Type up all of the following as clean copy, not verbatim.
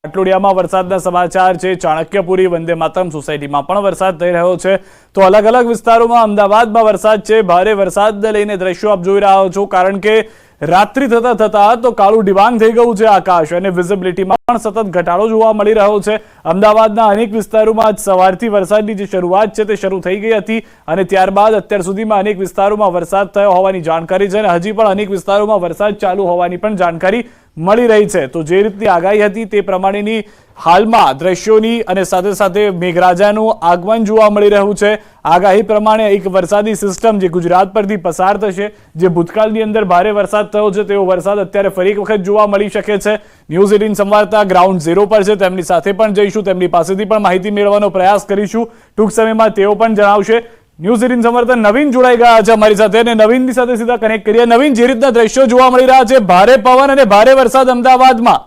પાટલોડિયામાં વરસાદના સમાચાર છે। ચાણક્યપુરી વંદે માતરમ સોસાયટીમાં પણ વરસાદ થઈ રહ્યો છે। તો અલગ અલગ વિસ્તારોમાં અમદાવાદમાં વરસાદ છે। ભારે વરસાદને લઈને દ્રશ્યો આપ જોઈ રહ્યા છો, કારણ કે રાત્રિ થતા તો કાળું ડિબાંગ થઈ ગયું છે આકાશ, અને વિઝિબિલિટીમાં પણ સતત ઘટાડો જોવા મળી રહ્યો છે। અમદાવાદના અનેક વિસ્તારોમાં આજ સવારથી વરસાદની જે શરૂઆત છે તે શરૂ થઈ ગઈ હતી, અને ત્યારબાદ અત્યાર સુધીમાં અનેક વિસ્તારોમાં વરસાદ થયો હોવાની જાણકારી છે, અને હજી પણ અનેક વિસ્તારોમાં વરસાદ ચાલુ હોવાની પણ જાણકારી મળી રહી છે। તો જે રીતની આગાહી હતી તે પ્રમાણેની હાલમાં દ્રશ્યોની અને સાથે સાથે મેઘરાજાનું આગમન જોવા મળી રહ્યું છે। આગાહી પ્રમાણે એક વરસાદી સિસ્ટમ જે ગુજરાત પરથી પસાર થશે, જે ભૂતકાળની અંદર ભારે વરસાદ થયો છે તેવો વરસાદ અત્યારે ફરી એક વખત જોવા મળી શકે છે। ન્યૂઝ 18 સંવાદદાતા ગ્રાઉન્ડ ઝીરો પર છે, તેમની સાથે પણ જઈશું, તેમની પાસેથી પણ માહિતી મેળવવાનો પ્રયાસ કરીશું। ટૂંક સમયમાં તેઓ પણ જણાવશે। ન્યૂઝ 18 સંવાદદાતા નવીન જોડાઈ ગયા છે અમારી સાથે, અને નવીનની સાથે સીધા કનેક્ટ કરીએ। નવીન, જે રીતના દ્રશ્યો જોવા મળી રહ્યા છે, ભારે પવન અને ભારે વરસાદ અમદાવાદમાં,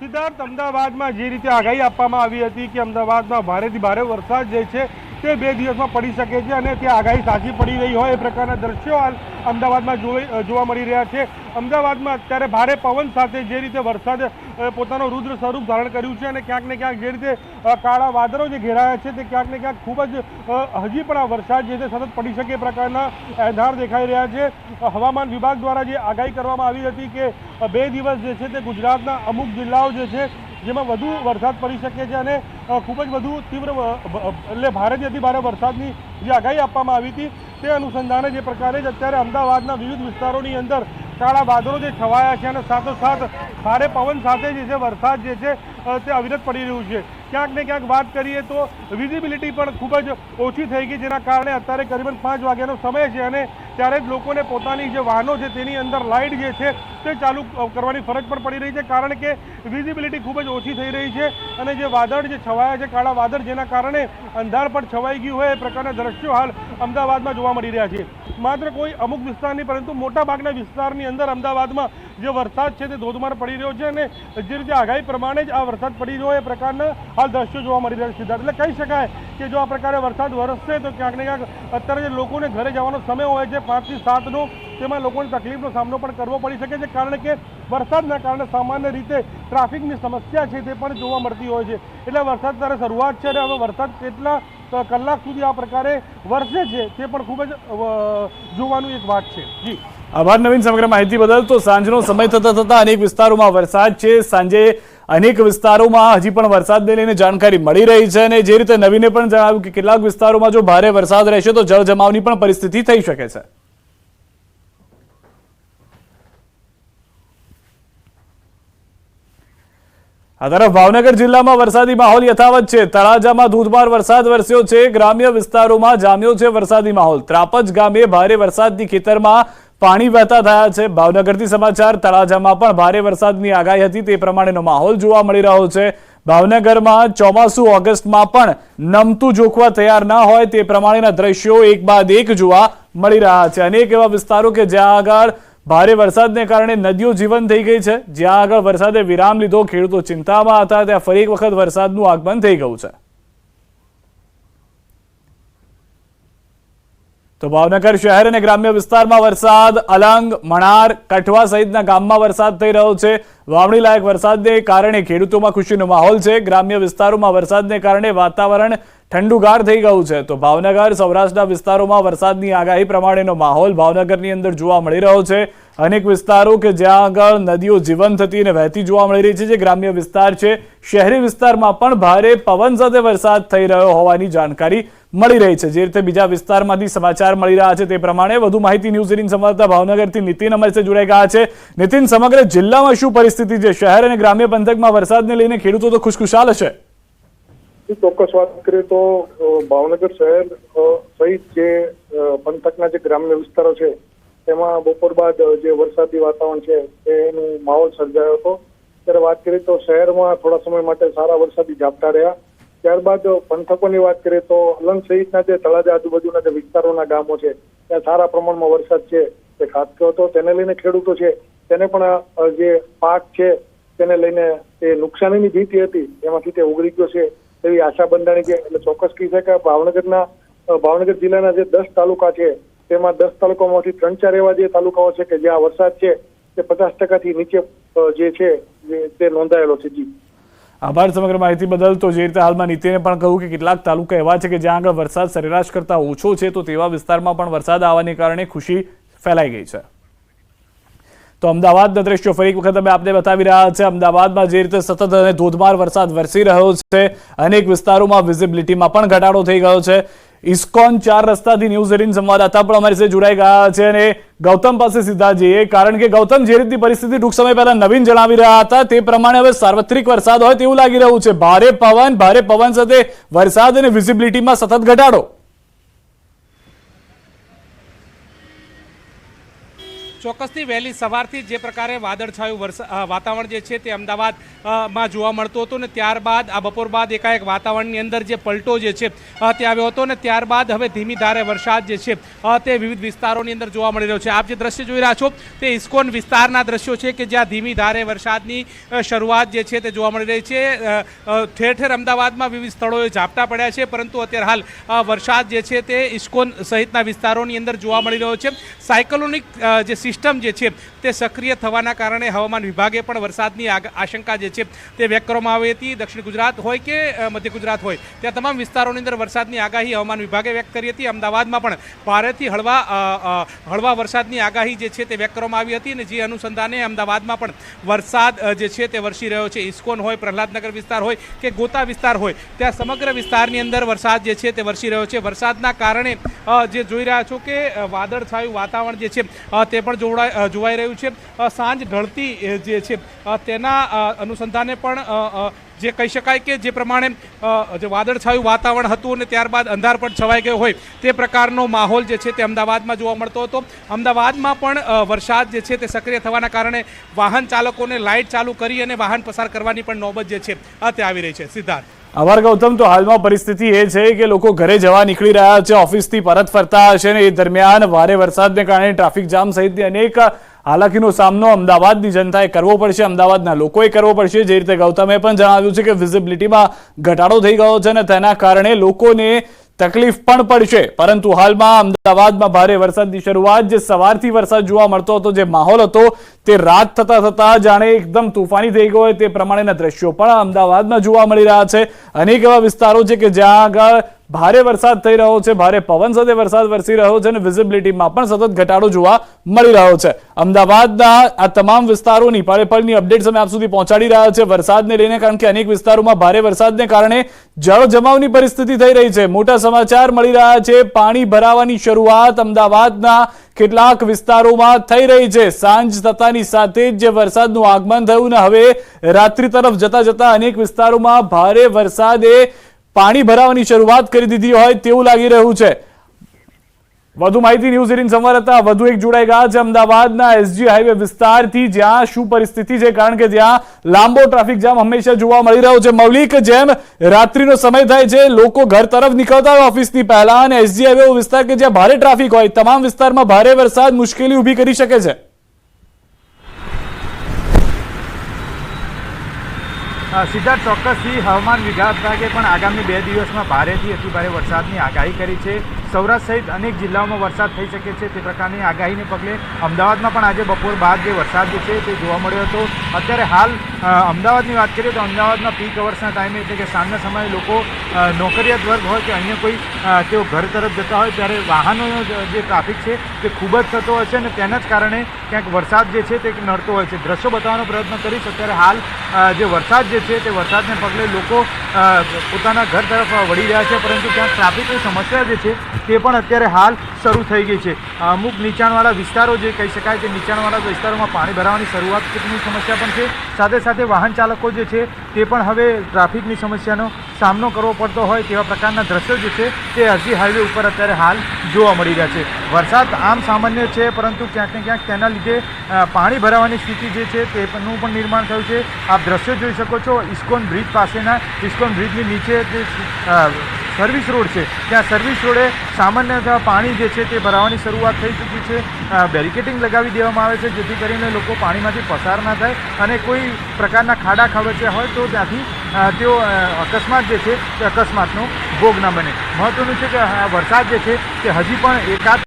સિદ્ધાર્થ, અમદાવાદમાં જે રીતે આગાહી આપવામાં આવી હતી કે અમદાવાદમાં ભારેથી ભારે વરસાદ જે છે તે 2 દિવસમાં પડી શકે છે, અને તે આગાહી સાચી પડી રહી હોય એ પ્રકારના દ્રશ્યો હાલ અમદાવાદમાં જોવા મળી રહ્યા છે। અમદાવાદમાં અત્યારે ભારે પવન સાથે જે રીતે વરસાદ પોતાનું રુદ્ર સ્વરૂપ ધારણ કર્યું છે, અને ક્યાંક ને ક્યાંક જે રીતે કાળા વાદળો જે ઘેરાયા છે તે ક્યાંક ને ક્યાંક ખૂબ જ હજી પણ આ વરસાદ જે છે સતત પડી શકે એ પ્રકારના એંધાર દેખાઈ રહ્યા છે। હવામાન વિભાગ દ્વારા જે આગાહી કરવામાં આવી હતી કે 2 દિવસ જે છે તે ગુજરાતના અમુક જિલ્લાઓ જે છે જેમાં વધુ વરસાદ પડી શકે છે, અને ખૂબ જ વધુ તીવ્ર એટલે ભારેથી અતિ ભારે વરસાદની જે આગાહી આપવામાં આવી હતી તે અનુસંધાને જે પ્રકારે જ અત્યારે અમદાવાદના વિવિધ વિસ્તારોની અંદર કાળા વાદળો જે છવાયા છે, અને સાથોસાથ ભારે પવન સાથે જે છે વરસાદ જે છે તે અવિરત પડી રહ્યું છે। ક્યાંક ને ક્યાંક વાત કરીએ તો વિઝિબિલિટી પણ ખૂબ જ ઓછી થઈ ગઈ, જેના કારણે અત્યારે કરીબન 5 વાગ્યાનો સમય છે, અને ત્યારે જ લોકોને પોતાની જે વાહનો છે તેની અંદર લાઇટ જે છે તે ચાલુ કરવાની ફરજ પણ પડી રહી છે, કારણ કે વિઝિબિલિટી ખૂબ જ ઓછી થઈ રહી છે, અને જે વાદળ જે છવાયા છે કાળા વાદળ, જેના કારણે અંધાર પણ છવાઈ ગયું હોય એ પ્રકારના દ્રશ્યો હાલ અમદાવાદમાં જોવા મળી રહ્યા છે। માત્ર કોઈ અમુક વિસ્તારની પરંતુ મોટાભાગના વિસ્તારની અંદર અમદાવાદમાં જે વરસાદ છે તે ધોધમાર પડી રહ્યો છે, અને જે રીતે આગાહી પ્રમાણે જ આ વરસાદ પડી રહ્યો એ પ્રકારના હાલ દ્રશ્યો જોવા મળી રહ્યા છે। એટલે કહી શકાય કે જો આ પ્રકારે વરસાદ વરસશે તો ક્યાંક ને ક્યાંક અત્યારે જે લોકોને ઘરે જવાનો સમય હોય છે 5 થી 7નો, તેમાં લોકોને તકલીફનો સામનો પણ કરવો પડી શકે છે, કારણ કે વરસાદના કારણે સામાન્ય રીતે ટ્રાફિકની સમસ્યા છે તે પણ જોવા મળતી હોય છે। એટલે વરસાદ ત્યારે શરૂઆત છે, અને હવે વરસાદ કેટલા કલાક સુધી આ પ્રકારે વરસે છે તે પણ ખૂબ જ જોવાનું એક વાત છે। જી આભાર નવીન, સમગ્ર માહિતી બદલ। તો સાંજનો સમય થતા અનેક વિસ્તારોમાં વરસાદ છે, સાંજે અનેક વિસ્તારોમાં હજી પણ વરસાદને લઈને જાણકારી મળી રહી છે, અને જે રીતે નવીને પણ જણાવ્યું કે કેટલાક વિસ્તારોમાં જો ભારે વરસાદ રહેશે તો જળજમાવની પણ પરિસ્થિતિ થઈ શકે છે। આ તરફ ભાવનગર જિલ્લામાં વરસાદી માહોલ યથાવત છે। તળાજામાં ધોધમાર વરસાદ વરસ્યો છે, ગ્રામ્ય વિસ્તારોમાં જામ્યો છે વરસાદી માહોલ। ત્રાપજ ગામે ભારે વરસાદથી ખેતરમાં પાણી વહેતા થયા છે। ભાવનગરથી સમાચાર, તળાજામાં પણ ભારે વરસાદની આગાહી હતી તે પ્રમાણેનો માહોલ જોવા મળી રહ્યો છે। ભાવનગરમાં ચોમાસુ ઓગસ્ટમાં પણ નમતું જોખવા તૈયાર ના હોય તે પ્રમાણેના દ્રશ્યો એક બાદ એક જોવા મળી રહ્યા છે। અનેક એવા વિસ્તારો કે જ્યાં આગળ ભારે વરસાદને કારણે નદીઓ જીવંત થઈ ગઈ છે, જ્યાં આગળ વરસાદે વિરામ લીધો, ખેડૂતો ચિંતામાં હતા, ત્યાં ફરી એક વખત વરસાદનું આગમન થઈ ગયું છે। તો ભાવનગર શહેર અને ગ્રામ્ય વિસ્તારમાં વરસાદ, અલંગ, મણાર, કઠવા સહિતના ગામમાં વરસાદ થઈ રહ્યો છે। વાવણી લાયક વરસાદને કારણે ખેડૂતોમાં ખુશીનો માહોલ છે। ગ્રામ્ય વિસ્તારોમાં વરસાદને કારણે વાતાવરણ ઠંડુગાર થઈ ગયું છે। તો ભાવનગર, સૌરાષ્ટ્રના વિસ્તારોમાં વરસાદની આગાહી પ્રમાણેનો માહોલ ભાવનગરની અંદર જોવા મળી રહ્યો છે। અનેક વિસ્તારો કે જ્યાં આગળ નદીઓ જીવંત થતી અને વહેતી જોવા મળી રહી છે, જે ગ્રામ્ય વિસ્તાર છે। શહેરી વિસ્તારમાં પણ ભારે પવન સાથે વરસાદ થઈ રહ્યો હોવાની જાણકારી મળી રહી છે। જે રીતે બીજા વિસ્તારમાંથી સમાચાર મળી રહ્યા છે તે પ્રમાણે વધુ માહિતી ન્યૂઝ 18 સંવાદદાતા ભાવનગરથી નીતિન અમારી સાથે જોડાઈ ગયા છે। નીતિન, સમગ્ર જિલ્લામાં શું પરિસ્થિતિ છે? શહેર અને ગ્રામ્ય પંથકમાં વરસાદને લઈને ખેડૂતો તો ખુશખુશાલ હશે। ચોક્કસ વાત કરીએ તો ભાવનગર શહેર સહિત જે પંથકના જે ગ્રામ્ય વિસ્તારો છે તેમાં બપોર બાદ જે વરસાદી વાતાવરણ છે એનું માહોલ સર્જાયો હતો। ત્યારે વાત કરીએ તો શહેરમાં થોડા સમય માટે સારા વરસાદી ઝાપટા રહ્યા। ત્યારબાદ પંથકોની વાત કરીએ તો અલંગ સહિતના જે તળાજા આજુબાજુના જે વિસ્તારોના ગામો છે ત્યાં સારા પ્રમાણમાં વરસાદ છે તે ખાબક્યો હતો। તેને લઈને ખેડૂતો છે તેને પણ જે પાક છે તેને લઈને તે નુકસાનીની ભીતિ હતી એમાંથી તે ઉગરી ગયો છે તેવી આશા બંધાણી છે। એટલે ચોક્કસ કહી શકાય ભાવનગર જિલ્લાના જે 10 તાલુકા છે તેમાં 10 તાલુકામાંથી 3-4 એવા જે તાલુકાઓ છે કે જ્યાં વરસાદ છે તે 50%થી નીચે જે છે તે નોંધાયેલો છે. જી આભાર સમગ્ર માહિતી બદલ. તો જે રીતે હાલમાં નીતિને પણ કહ્યું કે કેટલાક તાલુકા એવા છે કે જ્યાં આગળ વરસાદ સરેરાશ કરતાં ઓછો છે, તો તેવા વિસ્તારમાં પણ વરસાદ આવવાને કારણે ખુશી ફેલાઈ ગઈ છે. તો અમદાવાદના દ્રશ્યો ફરી એક વખત અમે આપને બતાવી રહ્યા છે. અમદાવાદમાં જે રીતે સતત અને ધોધમાર વરસાદ વરસી રહ્યો છે, અનેક વિસ્તારોમાં વિઝિબિલિટીમાં પણ ઘટાડો થઈ ગયો છે. ઇસ્કોન 4 રસ્તાથી ન્યૂઝ 18 સંવાદદાતા પણ અમારી સાથે જોડાઈ ગયા છે અને ગૌતમ પાસે સીધા જઈએ, કારણ કે ગૌતમ, જે રીતની પરિસ્થિતિ ટૂંક સમય પહેલા નવીન જણાવી રહ્યા હતા તે પ્રમાણે હવે સાર્વત્રિક વરસાદ હોય તેવું લાગી રહ્યું છે. ભારે પવન સાથે વરસાદ અને વિઝિબિલિટીમાં સતત ઘટાડો. ચોક્કસથી વહેલી સવારથી જે પ્રકારે વાદળછાયું વાતાવરણ જે છે તે અમદાવાદમાં જોવા મળતું હતું, ને ત્યારબાદ આ બપોર બાદ એકાએક વાતાવરણની અંદર જે પલટો જે છે તે આવ્યો હતો, ને ત્યારબાદ હવે ધીમી ધારે વરસાદ જે છે તે વિવિધ વિસ્તારોની અંદર જોવા મળી રહ્યો છે. આપ જે દ્રશ્ય જોઈ રહ્યા છો તે ઇસ્કોન વિસ્તારના દ્રશ્યો છે કે જ્યાં ધીમી ધારે વરસાદની શરૂઆત જે છે તે જોવા મળી રહી છે. ઠેર ઠેર અમદાવાદમાં વિવિધ સ્થળોએ ઝાપટા પડ્યા છે, પરંતુ અત્યારે હાલ વરસાદ જે છે તે ઇસ્કોન સહિતના વિસ્તારોની અંદર જોવા મળી રહ્યો છે. સાયક્લોનિક જે સિસ્ટમ જે છે તે સક્રિય થવાના કારણે હવામાન વિભાગે પણ વરસાદની આશંકા જે છે તે વ્યક્ત કરવામાં આવી હતી. દક્ષિણ ગુજરાત હોય કે મધ્ય ગુજરાત હોય, ત્યાં તમામ વિસ્તારોની અંદર વરસાદની આગાહી હવામાન વિભાગે વ્યક્ત કરી હતી. અમદાવાદમાં પણ ભારેથી હળવા વરસાદની આગાહી જે છે તે વ્યક્ત કરવામાં આવી હતી, અને જે અનુસંધાને અમદાવાદમાં પણ વરસાદ જે છે તે વરસી રહ્યો છે. ઇસ્કોન હોય, પ્રહલાદનગર વિસ્તાર હોય કે ગોતા વિસ્તાર હોય, ત્યાં સમગ્ર વિસ્તારની અંદર વરસાદ જે છે તે વરસી રહ્યો છે. વરસાદના કારણે જે જોઈ રહ્યા છો કે વાદળછાયું વાતાવરણ જે છે તે પણ જોવાઈ રહ્યું છે. સાંજ ઢળતી જે છે તેના અનુસંધાને પણ જે કહી શકાય કે જે પ્રમાણે જે વાદળછાયું વાતાવરણ હતું અને ત્યારબાદ અંધારપટ છવાઈ ગયો હોય તે પ્રકારનો માહોલ જે છે તે અમદાવાદમાં જોવા મળતો હતો. અમદાવાદમાં પણ વરસાદ જે છે તે સક્રિય થવાના કારણે વાહન ચાલકોને લાઇટ ચાલુ કરી અને વાહન પસાર કરવાની પણ નોબત જે છે તે આવી રહી છે. સિદ્ધાર્થ. આભાર ગૌતમ. તો હાલમાં પરિસ્થિતિ એ છે કે લોકો ઘરે જવા નીકળી રહ્યા છે, ઓફિસથી પરત ફરતા હશે, ને એ દરમિયાન ભારે વરસાદને કારણે ટ્રાફિક જામ સહિતની અનેક હાલાકીનો સામનો અમદાવાદની જનતાએ કરવો પડશે, અમદાવાદના લોકોએ કરવો પડશે. જે રીતે ગૌતમે પણ જણાવ્યું છે કે વિઝિબિલિટીમાં ઘટાડો થઈ ગયો છે અને તેના કારણે લોકોને તકલીફ પણ પડશે. પરંતુ હાલમાં અમદાવાદમાં ભારે વરસાદની શરૂઆત, જે સવારથી વરસાદ જોવા મળતો હતો, જે માહોલ હતો તે રાત થતા જાણે એકદમ તોફાની થઈ ગયો હોય તે પ્રમાણેના દ્રશ્યો પણ અમદાવાદમાં જોવા મળી રહ્યા છે. અનેક એવા વિસ્તારો છે કે જ્યાં આગળ ભારે વરસાદ થઈ રહ્યો છે, ભારે પવન સાથે વરસાદ વરસી રહ્યો છે અને વિઝિબિલિટીમાં પણ સતત ઘટાડો જોવા મળી રહ્યો છે. અમદાવાદના આ તમામ વિસ્તારોની પળેપળની અપડેટ્સ અમે આપ સુધી પહોંચાડી રહ્યા છે વરસાદને લઈને, કારણ કે અનેક વિસ્તારોમાં ભારે વરસાદને કારણે જળ જમાવની પરિસ્થિતિ થઈ રહી છે. મોટા સમાચાર મળી રહ્યા છે. પાણી ભરાવાની શરૂઆત અમદાવાદના કેટલાક વિસ્તારોમાં થઈ રહી છે. સાંજ થતાની સાથે જ જે વરસાદનું આગમન થયું ને હવે રાત્રિ તરફ જતા અનેક વિસ્તારોમાં ભારે વરસાદે પાણી ભરાવાની શરૂઆત કરી દીધી હોય તેવું લાગી રહ્યું છે. વધુ માહિતી ન્યૂઝ 18 સંવાદદાતા વધુ એક જોડાઈ ગયા છે અમદાવાદના એસજી હાઈવે વિસ્તારથી, જ્યાં શું પરિસ્થિતિ છે, કારણ કે ત્યાં લાંબો ટ્રાફિક જામ હંમેશા જોવા મળી રહ્યો છે. મૌલિક, જેમ રાત્રિનો સમય થાય છે, લોકો ઘર તરફ નીકળતા હોય ઓફિસની પહેલા, અને એસજી હાઈવે વિસ્તાર કે જ્યાં ભારે ટ્રાફિક હોય, તમામ વિસ્તારમાં ભારે વરસાદ મુશ્કેલી ઊભી કરી શકે છે. સિદ્ધાર્થ, ચોક્કસથી હવામાન વિભાગે પણ આગામી 2 દિવસમાં ભારેથી અતિભારે વરસાદની આગાહી કરી છે. સૌરાષ્ટ્ર સહિત અનેક જિલ્લાઓમાં વરસાદ થઈ શકે છે તે પ્રકારની આગાહીને પગલે અમદાવાદમાં પણ આજે બપોર બાદ જે વરસાદ જે છે તે જોવા મળ્યો હતો. અત્યારે હાલ અમદાવાદની વાત કરીએ તો અમદાવાદમાં પીક અવર્સના ટાઈમે, એટલે કે સાંજના સમયે લોકો નોકરિયાત વર્ગ હોય કે અન્ય કોઈ તેઓ ઘર તરફ જતા હોય ત્યારે વાહનોનો જે ટ્રાફિક છે તે ખૂબ જ થતો હોય છે, અને તેના જ કારણે ક્યાંક વરસાદ જે છે તે નડતો હોય છે. દ્રશ્યો બતાવવાનો પ્રયત્ન કરીશ. અત્યારે હાલ જે વરસાદ જે છે તે વરસાદને પગલે લોકો પોતાના ઘર તરફ વળી રહ્યા છે, પરંતુ ત્યાં ટ્રાફિકની સમસ્યા જે છે તે પણ અત્યારે હાલ શરૂ થઈ ગઈ છે. અમુક નીચાણવાળા વિસ્તારો જે કહી શકાય કે નીચાણવાળા વિસ્તારોમાં પાણી ભરાવાની શરૂઆતની સમસ્યા પણ છે. સાથે સાથે વાહન ચાલકો જે છે તે પણ હવે ટ્રાફિકની સમસ્યાનો સામનો કરવો પડતો હોય તેવા પ્રકારના દ્રશ્યો જે છે તે એસજી હાઈવે ઉપર અત્યારે હાલ જોવા મળી રહ્યા છે. વરસાદ આમ સામાન્ય છે, પરંતુ ક્યાંક ને ક્યાંક તેના લીધે પાણી ભરાવાની સ્થિતિ જે છે તેનું પણ નિર્માણ થયું છે. આપ દ્રશ્યો જોઈ શકો છો ઇસ્કોન બ્રિજ પાસેના. ઇસ્કોન બ્રિજની નીચે જે સર્વિસ રોડ છે ત્યાં સર્વિસ રોડે સામાન્ય પાણી જે છે તે ભરાવાની શરૂઆત થઈ ચૂકી છે. બેરિકેડિંગ લગાવી દેવામાં આવે છે જેથી કરીને લોકો પાણીમાંથી પસાર ના થાય અને કોઈ પ્રકારના ખાડા ખાબોચિયા હોય તો ત્યાંથી તેઓ અકસ્માત જે છે તે અકસ્માતનો ભોગ ના બને. મહત્વનું છે કે વરસાદ જે છે તે હજી પણ એકાદ